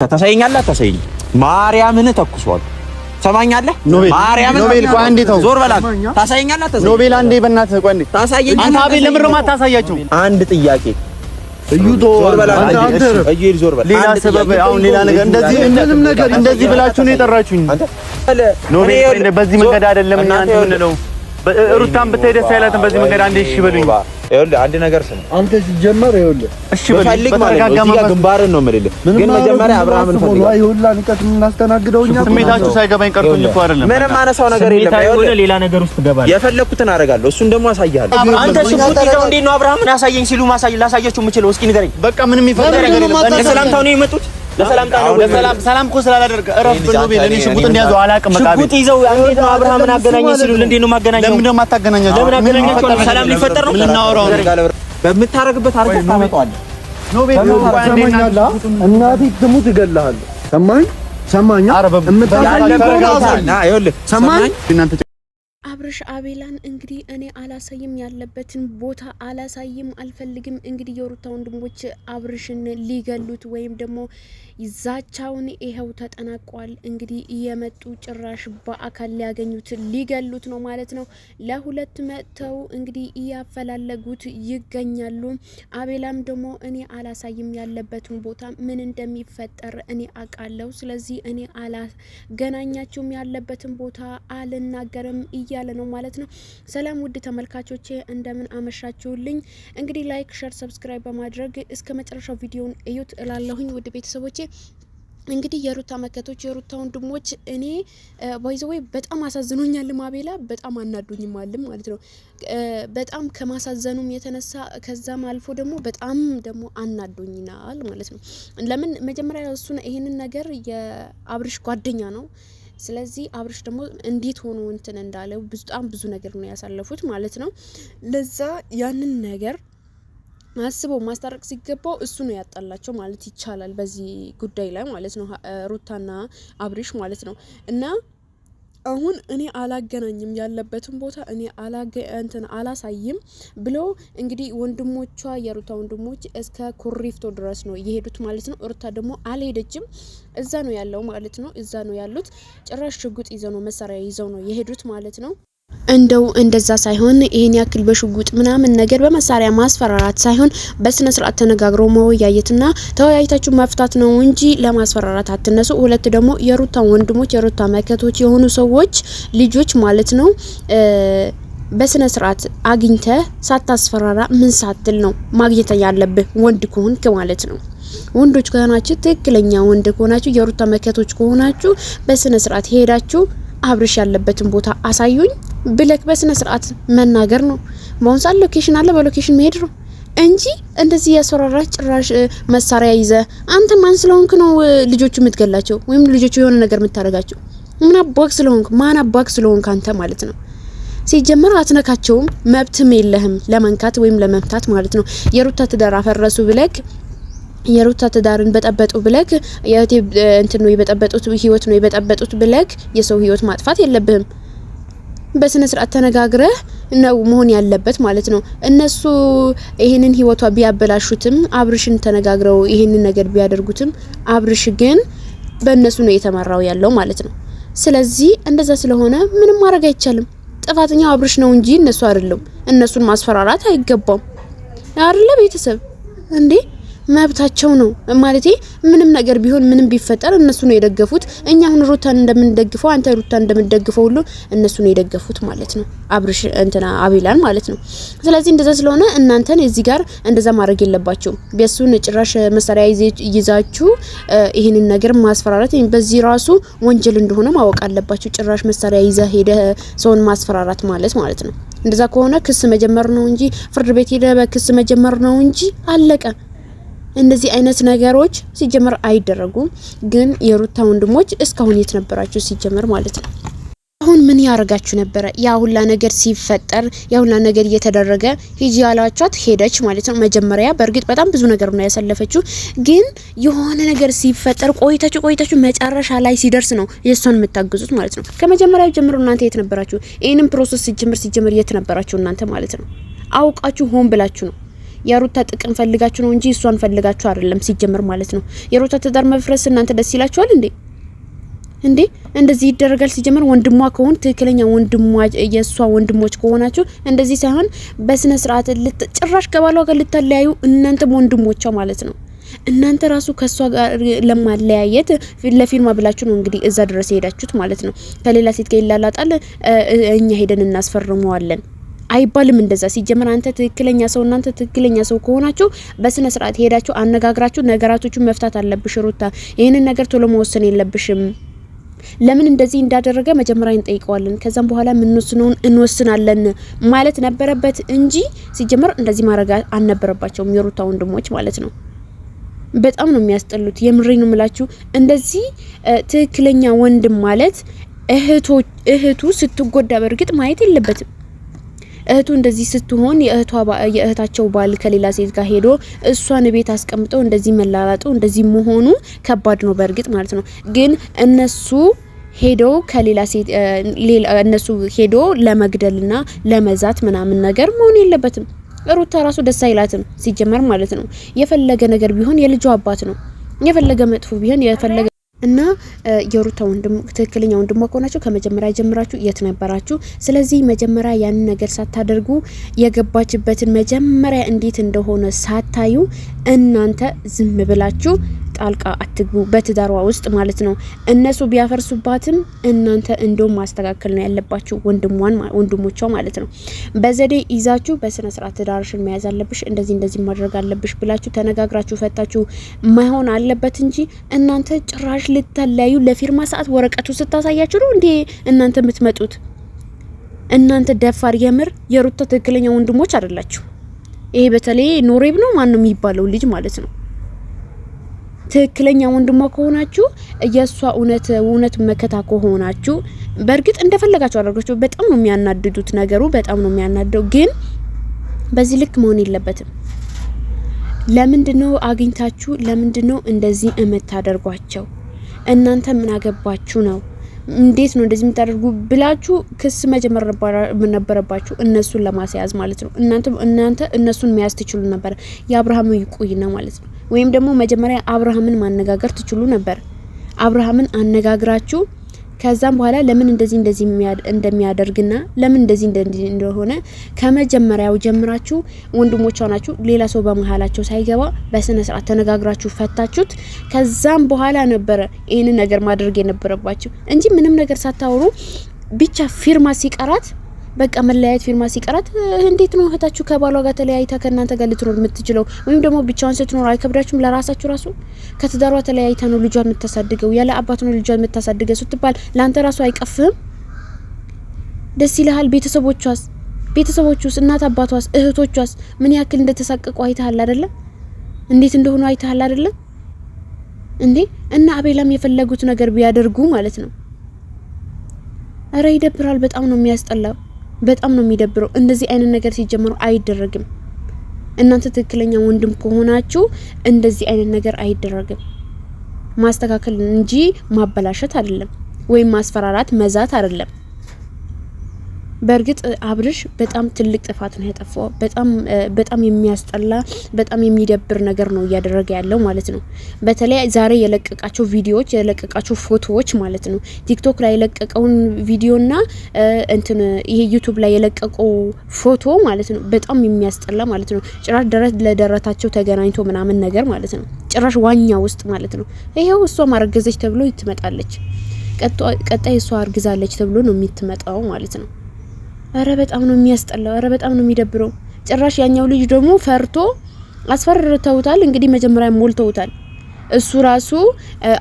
ታሳየኛለህ ታሳየኝ ማርያምን ተኩሷል ሰማኛለህ ማርያምን ኖቤል ቋንዴ ተው ዞር በላት ታሳየኛለህ ታሳየኝ ኖቤል አንዴ በእናትህ ቋንዴ ታሳየኝ አንተ አቤል ለምን ነው ማታሳያችሁ አንድ ጥያቄ እዩቶ ዞር በላት እዩል ዞር በላት ሌላ ሰበብ አሁን ሌላ ነገር እንደዚህ ብላችሁ ነው የጠራችሁኝ ኖቤል በዚህ መንገድ አይደለም እናንተ ምን ነው ሩታን ብታይ ደስ አይላትም በዚህ መንገድ አንዴ እሺ በሉኝ ይኸውልህ አንድ ነገር ስም አንተ ሲጀመር ይኸውልህ እሺ በፈልግ ማለት ነው እዚህ ጋር ግንባርን ነው የምልልህ ግን መጀመሪያ አብርሃምን ፈልግ ይኸውልህ ንቀት እናስተናግደው እኛ ስሜታችሁ ሳይገባኝ ቀርቶኝ እኮ አይደለም ምንም ማነሳው ነገር የለም ይኸውልህ ሌላ ነገር ውስጥ ገባለሁ የፈለኩትን አደርጋለሁ እሱን ደግሞ አሳያለሁ አንተ ሽፉት ይዘው እንዴት ነው አብርሃምን አሳየኝ ሲሉ ላሳያችሁ የምችለው እስኪ ንገረኝ በቃ ምንም ይፈጠር ነገር የለም ለሰላምታው ነው የመጡት ለሰላምታ ነው ለሰላም እኮ ስላላደረገ እረፍ ኖቤል እኔ ሽጉጥ እንዲያዙ አላውቅም በቃ ሽጉጥ ይዘው እንዴት ነው አብርሃምን አገናኘኝ ሲሉ እንዴት ነው ማገናኘው ለምን ነው ማታገናኘው ለምን አገናኛቸው ሰላም ሊፈጠር ነው ልናወራው በምታረግበት አርገህ ታመጣዋለህ ኖቤል ሰማኛላ እናቴ ትሙት ይገላል ሰማኝ ሰማኝ እናንተ አብርሽ አቤላን እንግዲህ እኔ አላሳይም ያለበትን ቦታ አላሳይም አልፈልግም እንግዲህ የሩታ ወንድሞች አብርሽን ሊገሉት ወይም ደግሞ ይዛቻውን ይሄው ተጠናቋል እንግዲህ እየመጡ ጭራሽ በአካል ሊያገኙት ሊገሉት ነው ማለት ነው ለሁለት መተው እንግዲህ እያፈላለጉት ይገኛሉ አቤላም ደግሞ እኔ አላሳይም ያለበትን ቦታ ምን እንደሚፈጠር እኔ አውቃለሁ ስለዚህ እኔ አላገናኛችሁም ያለበትን ቦታ አልናገርም እያለ ነው ማለት ነው ሰላም ውድ ተመልካቾቼ እንደምን አመሻችሁልኝ እንግዲህ ላይክ ሼር ሰብስክራይብ በማድረግ እስከ መጨረሻው ቪዲዮውን እዩት እላለሁኝ ውድ ቤተሰቦቼ እንግዲህ የሩታ መከቶች የሩታ ወንድሞች እኔ ባይዘዌ በጣም አሳዝኖኛል አቤላ በጣም አናዱኝም ማለት ነው በጣም ከማሳዘኑም የተነሳ ከዛም አልፎ ደግሞ በጣም ደግሞ አናዱኝናል ማለት ነው ለምን መጀመሪያ እሱን ይሄንን ነገር የአብርሽ ጓደኛ ነው ስለዚህ አብርሽ ደግሞ እንዴት ሆኖ እንትን እንዳለው በጣም ብዙ ነገር ነው ያሳለፉት ማለት ነው ለዛ ያንን ነገር አስበው ማስታረቅ ሲገባው እሱ ነው ያጣላቸው ማለት ይቻላል በዚህ ጉዳይ ላይ ማለት ነው ሩታና አብርሽ ማለት ነው እና አሁን እኔ አላገናኝም ያለበትን ቦታ እኔ አላሳይም ብሎ እንግዲህ ወንድሞቿ የሩታ ወንድሞች እስከ ኩሪፍቶ ድረስ ነው የሄዱት ማለት ነው ሩታ ደግሞ አልሄደችም እዛ ነው ያለው ማለት ነው እዛ ነው ያሉት ጭራሽ ሽጉጥ ይዘው ነው መሳሪያ ይዘው ነው የሄዱት ማለት ነው እንደው እንደዛ ሳይሆን ይሄን ያክል በሽጉጥ ምናምን ነገር በመሳሪያ ማስፈራራት ሳይሆን በስነ ስርዓት ተነጋግሮ መወያየትና ተወያይታችሁ መፍታት ነው እንጂ ለማስፈራራት አትነሱ ሁለት ደግሞ የሩታ ወንድሞች የሩታ መከቶች የሆኑ ሰዎች ልጆች ማለት ነው በስነ ስርዓት አግኝተ ሳታስፈራራ ምን ሳትል ነው ማግኘት ያለብህ ወንድ ከሆንክ ማለት ነው ወንዶች ከሆናችሁ ትክክለኛ ወንድ ከሆናችሁ የሩታ መከቶች ከሆናችሁ በስነ ስርዓት ሄዳችሁ አብርሽ ያለበትን ቦታ አሳዩኝ ብለክ በስነ ስርዓት መናገር ነው ማውንሳ ሎኬሽን አለ በሎኬሽን መሄድ ነው እንጂ እንደዚህ ያስፈራራች ጭራሽ መሳሪያ ይዘ አንተ ማን ስለሆንክ ነው ልጆቹ የምትገላቸው ወይም ልጆቹ የሆነ ነገር የምታረጋቸው ምን አባክ ስለሆንክ ማን አባክ ስለሆንክ አንተ ማለት ነው ሲጀመር አትነካቸውም መብትም የለህም ለመንካት ወይም ለመምታት ማለት ነው የሩታ ትዳር አፈረሱ ብለክ የሩታ ትዳርን በጠበጡ ብለክ የእቴ እንትን ነው የበጠበጡት ህይወት ነው የበጠበጡት ብለክ የሰው ህይወት ማጥፋት የለብህም በስነ ስርዓት ተነጋግረህ ነው መሆን ያለበት ማለት ነው እነሱ ይሄንን ህይወቷ ቢያበላሹትም አብርሽን ተነጋግረው ይሄንን ነገር ቢያደርጉትም አብርሽ ግን በእነሱ ነው የተመራው ያለው ማለት ነው ስለዚህ እንደዛ ስለሆነ ምንም ማድረግ አይቻልም ጥፋተኛው አብርሽ ነው እንጂ እነሱ አይደለም እነሱን ማስፈራራት አይገባም አይደለ ቤተሰብ እንዴ መብታቸው ነው ማለቴ ምንም ነገር ቢሆን ምንም ቢፈጠር እነሱ ነው የደገፉት እኛ አሁን ሩታን እንደምንደግፈው አንተ ሩታን እንደምንደግፈው ሁሉ እነሱ ነው የደገፉት ማለት ነው አብርሽ እንትና አቤላን ማለት ነው ስለዚህ እንደዛ ስለሆነ እናንተን እዚህ ጋር እንደዛ ማድረግ የለባችሁም ቢያሱን ጭራሽ መሳሪያ ይዛችሁ ይሄንን ነገር ማስፈራራት በዚህ ራሱ ወንጀል እንደሆነ ማወቅ አለባችሁ ጭራሽ መሳሪያ ይዛ ሄደ ሰውን ማስፈራራት ማለት ነው እንደዛ ከሆነ ክስ መጀመር ነው እንጂ ፍርድ ቤት ሄደ በክስ መጀመር ነው እንጂ አለቀ እንደዚህ አይነት ነገሮች ሲጀመር አይደረጉም ግን የሩታ ወንድሞች እስካሁን የት ነበራችሁ ሲጀመር ማለት ነው አሁን ምን ያረጋችሁ ነበር ያ ሁላ ነገር ሲፈጠር ያ ሁላ ነገር እየተደረገ ሂጂ ያላችኋት ሄደች ማለት ነው መጀመሪያ በእርግጥ በጣም ብዙ ነገር ነው ያሳለፈችው ግን የሆነ ነገር ሲፈጠር ቆይታችሁ መጨረሻ ላይ ሲደርስ ነው የሷን የምታግዙት ማለት ነው ከመጀመሪያው ጀምሮ እናንተ የት ነበራችሁ ይሄንን ፕሮሰስ ሲጀመር የት ነበራችሁ እናንተ ማለት ነው አውቃችሁ ሆን ብላችሁ ነው የሩታ ጥቅም ፈልጋችሁ ነው እንጂ እሷን ፈልጋችሁ አይደለም ሲጀምር ማለት ነው። የሩታ ትዳር መፍረስ እናንተ ደስ ይላችኋል እንዴ? እንዴ እንደዚህ ይደረጋል? ሲጀምር ወንድሟ ከሆነ ትክክለኛ ወንድሟ የሷ ወንድሞች ከሆናችሁ እንደዚህ ሳይሆን በስነ ስርዓት ጭራሽ ከባሏ ጋር ልታለያዩ እናንተም ወንድሞቿ ማለት ነው። እናንተ ራሱ ከሷ ጋር ለማለያየት ለፊርማ ብላችሁ ነው እንግዲህ እዛ ድረስ ሄዳችሁት ማለት ነው። ከሌላ ሴት ጋር ይላላጣል እኛ ሄደን እናስፈርመዋለን አይባልም እንደዛ። ሲጀምር አንተ ትክክለኛ ሰው እናንተ ትክክለኛ ሰው ከሆናችሁ በስነ ስርዓት ሄዳችሁ አነጋግራችሁ ነገራቶቹን መፍታት አለብሽ ሩታ። ይሄንን ነገር ቶሎ መወሰን የለብሽም። ለምን እንደዚህ እንዳደረገ መጀመሪያ እንጠይቀዋለን፣ ከዛም በኋላ ምንወስነውን እንወስናለን ማለት ነበረበት እንጂ ሲጀምር እንደዚህ ማድረግ አልነበረባቸውም የሩታ ወንድሞች ማለት ነው። በጣም ነው የሚያስጠሉት። የምሬ ነው የምላችሁ። እንደዚህ ትክክለኛ ወንድም ማለት እህቱ ስትጎዳ በእርግጥ ማየት የለበትም። እህቱ እንደዚህ ስትሆን የእህታቸው ባል ከሌላ ሴት ጋር ሄዶ እሷን ቤት አስቀምጠው እንደዚህ መላላጡ እንደዚህ መሆኑ ከባድ ነው በእርግጥ ማለት ነው። ግን እነሱ ሄዶ ከሌላ ሴት እነሱ ሄዶ ለመግደልና ለመዛት ምናምን ነገር መሆን የለበትም። ሩታ ራሱ ደስ አይላትም ሲጀመር ማለት ነው። የፈለገ ነገር ቢሆን የልጇ አባት ነው። የፈለገ መጥፎ ቢሆን የፈለገ እና የሩታ ወንድም ትክክለኛ ወንድሟ ከሆናችሁ ከመጀመሪያ ጀምራችሁ የት ነበራችሁ? ስለዚህ መጀመሪያ ያን ነገር ሳታደርጉ የገባችበትን መጀመሪያ እንዴት እንደሆነ ሳታዩ እናንተ ዝም ብላችሁ ጣልቃ አትግቡ በትዳሯ ውስጥ ማለት ነው። እነሱ ቢያፈርሱባትም እናንተ እንደውም ማስተካከል ነው ያለባችሁ ወንድሞቿ ማለት ነው። በዘዴ ይዛችሁ በስነ ስርዓት ትዳርሽን መያዝ አለብሽ፣ እንደዚህ ማድረግ አለብሽ ብላችሁ ተነጋግራችሁ ፈታችሁ ማይሆን አለበት እንጂ እናንተ ጭራሽ ልታለያዩ ለፊርማ ሰዓት ወረቀቱ ስታሳያችሁ ነው እንዴ እናንተ የምትመጡት? እናንተ ደፋር የምር የሩታ ትክክለኛ ወንድሞች አይደላችሁ። ይሄ በተለይ ኖሬብ ነው ማን ነው የሚባለው ልጅ ማለት ነው። ትክክለኛ ወንድሟ ከሆናችሁ የሷ እውነት መከታ ከሆናችሁ በእርግጥ እንደፈለጋችሁ አድርጋችሁ በጣም ነው የሚያናድዱት ነገሩ በጣም ነው የሚያናደው። ግን በዚህ ልክ መሆን የለበትም። ለምንድነው አግኝታችሁ ለምንድነው እንደዚህ እምታደርጓቸው? እናንተ ምን አገባችሁ ነው? እንዴት ነው እንደዚህ የምታደርጉ ብላችሁ ክስ መጀመር ነበረባችሁ እነሱን ለማስያዝ ማለት ነው። እናንተ እነሱን መያዝ ትችሉ ነበር። የአብርሃም ይቆይና ማለት ነው። ወይም ደግሞ መጀመሪያ አብርሃምን ማነጋገር ትችሉ ነበር። አብርሃምን አነጋግራችሁ ከዛም በኋላ ለምን እንደዚህ እንደሚያደርግና ለምን እንደዚህ እንደሆነ ከመጀመሪያው ጀምራችሁ ወንድሞቿ ናችሁ ሌላ ሰው በመሃላቸው ሳይገባ በስነ ስርዓት ተነጋግራችሁ ፈታችሁት። ከዛም በኋላ ነበረ ይሄን ነገር ማድረግ የነበረባችሁ እንጂ ምንም ነገር ሳታወሩ ብቻ ፊርማ ሲቀራት በቃ መለያየት ፊርማ ሲቀራት እንዴት ነው እህታችሁ ከባሏ ጋር ተለያይታ ከእናንተ ጋር ልትኖር የምትችለው? ወይም ደግሞ ብቻዋን ስትኖር አይከብዳችሁም? ለራሳችሁ ራሱ ከትዳሯ ተለያይታ ነው ልጇን የምታሳድገው ያለ አባት ነው ልጇን የምታሳድገው ስትባል ለአንተ ራሱ አይቀፍህም? ደስ ይልሃል? ቤተሰቦቿስ እናት አባቷስ እህቶቿስ ምን ያክል እንደተሳቀቁ አይተሃል አይደለ? እንዴት እንደሆኑ አይተሃል አይደለ እንዴ? እና አቤላም የፈለጉት ነገር ቢያደርጉ ማለት ነው። አረ ይደብራል። በጣም ነው የሚያስጠላው። በጣም ነው የሚደብረው። እንደዚህ አይነት ነገር ሲጀምሩ አይደረግም። እናንተ ትክክለኛ ወንድም ከሆናችሁ እንደዚህ አይነት ነገር አይደረግም። ማስተካከል እንጂ ማበላሸት አይደለም፣ ወይም ማስፈራራት መዛት አይደለም። በእርግጥ አብርሽ በጣም ትልቅ ጥፋት ነው ያጠፋው። በጣም የሚያስጠላ በጣም የሚደብር ነገር ነው እያደረገ ያለው ማለት ነው። በተለይ ዛሬ የለቀቃቸው ቪዲዮዎች የለቀቃቸው ፎቶዎች ማለት ነው ቲክቶክ ላይ የለቀቀውን ቪዲዮና ይሄ ዩቲዩብ ላይ የለቀቀው ፎቶ ማለት ነው በጣም የሚያስጠላ ማለት ነው። ጭራሽ ደረት ለደረታቸው ተገናኝቶ ምናምን ነገር ማለት ነው። ጭራሽ ዋኛ ውስጥ ማለት ነው። ይሄው እሷ ማረገዘች ተብሎ ይትመጣለች። ቀጣይ እሷ አርግዛለች ተብሎ ነው የምትመጣው ማለት ነው። አረ በጣም ነው የሚያስጠላው። አረ በጣም ነው የሚደብረው። ጭራሽ ያኛው ልጅ ደግሞ ፈርቶ አስፈርተውታል። እንግዲህ መጀመሪያ ሞልተውታል። እሱ ራሱ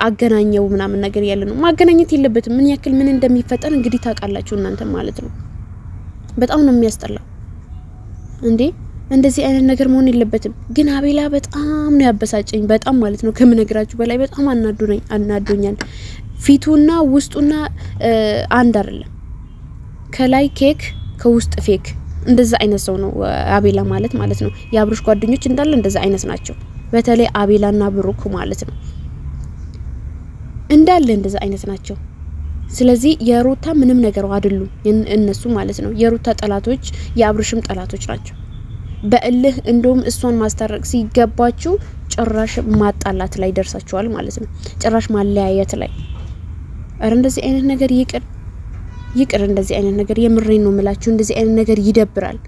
አገናኘው ምናምን ነገር ያለ ነው። ማገናኘት የለበትም። ምን ያክል ምን እንደሚፈጠር እንግዲህ ታውቃላችሁ እናንተ ማለት ነው። በጣም ነው የሚያስጠላው እንዴ! እንደዚህ አይነት ነገር መሆን የለበትም። ግን አቤላ በጣም ነው ያበሳጨኝ። በጣም ማለት ነው ከምነግራችሁ በላይ በጣም አናዶኛል። ፊቱና ውስጡና አንድ አይደለም። ከላይ ኬክ ከውስጥ ፌክ እንደዛ አይነት ሰው ነው አቤላ ማለት ነው። የአብርሽ ጓደኞች እንዳለ እንደዛ አይነት ናቸው። በተለይ አቤላና ብሩክ ማለት ነው እንዳለ እንደዛ አይነት ናቸው። ስለዚህ የሩታ ምንም ነገር አይደሉም እነሱ ማለት ነው። የሩታ ጠላቶች የአብርሽም ጠላቶች ናቸው። በእልህ እንደውም እሷን ማስታረቅ ሲገባችሁ ጭራሽ ማጣላት ላይ ደርሳችኋል ማለት ነው። ጭራሽ ማለያየት ላይ አረ እንደዚህ አይነት ነገር ይቅር እንደዚህ አይነት ነገር የምሬን ነው የምላችሁ። እንደዚህ አይነት ነገር ይደብራል።